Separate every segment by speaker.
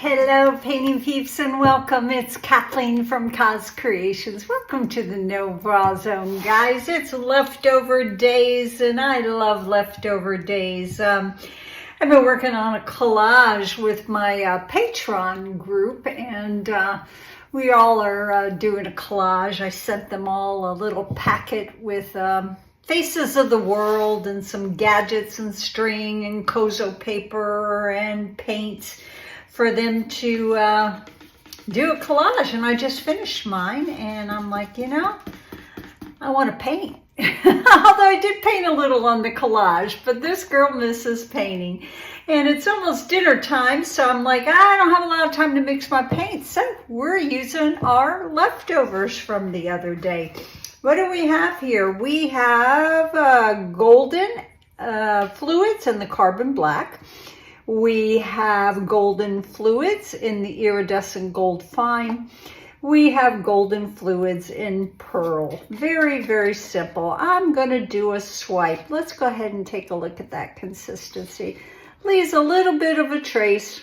Speaker 1: Hello, painting peeps, and welcome. It's Kathleen from Coz Creations. Welcome to the No Bra Zone, guys. It's leftover days, and I love leftover days. I've been working on a collage with my Patreon group, and we all are doing a collage. I sent them all a little packet with faces of the world and some gadgets and string and cozo paper and paint for them to do a collage. And I just finished mine, and I'm like, you know, I want to paint. Although I did paint a little on the collage, but this girl misses painting. And it's almost dinner time, so I'm like, I don't have a lot of time to mix my paint. So we're using our leftovers from the other day. What do we have here? We have golden fluids in the carbon black. We have golden fluids in the iridescent gold fine. We have golden fluids in pearl. Very, very simple. I'm going to do a swipe. Let's go ahead and take a look at that consistency. Leaves a little bit of a trace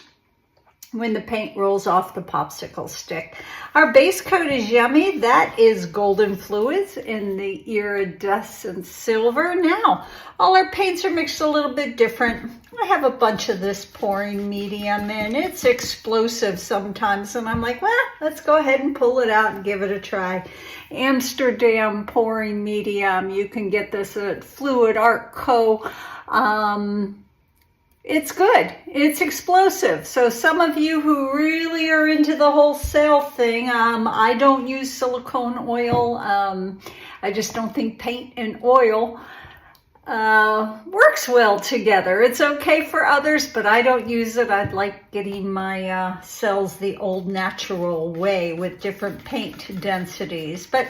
Speaker 1: when the paint rolls off the popsicle stick. Our base coat is yummy. That is golden fluids in the iridescent silver. Now, all our paints are mixed a little bit different. I have a bunch of this pouring medium, and it's explosive sometimes, and I'm like, well, let's go ahead and pull it out and give it a try. Amsterdam Pouring Medium. You can get this at Fluid Art Co. It's good. It's explosive. So some of you who really are into the wholesale thing, I don't use silicone oil. I just don't think paint and oil works well together. It's okay for others, but I don't use it. I like getting my cells the old natural way with different paint densities. But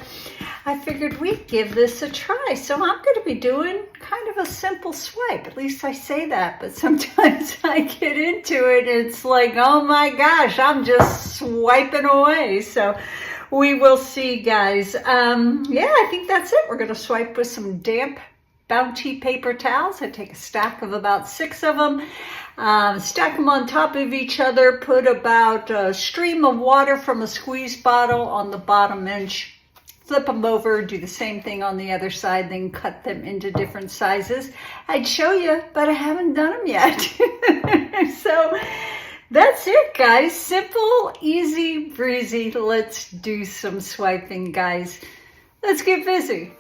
Speaker 1: I figured we'd give this a try. So I'm going to be doing kind of a simple swipe. At least I say that, but sometimes I get into it. It's like, oh my gosh, I'm just swiping away. So we will see, guys. Yeah, I think that's it. We're going to swipe with some damp Bounty paper towels. I take a stack of about 6 of them, stack them on top of each other, put about a stream of water from a squeeze bottle on the bottom edge, flip them over, do the same thing on the other side, then cut them into different sizes. I'd show you, but I haven't done them yet. So that's it, guys. Simple, easy, breezy. Let's do some swiping, guys. Let's get busy.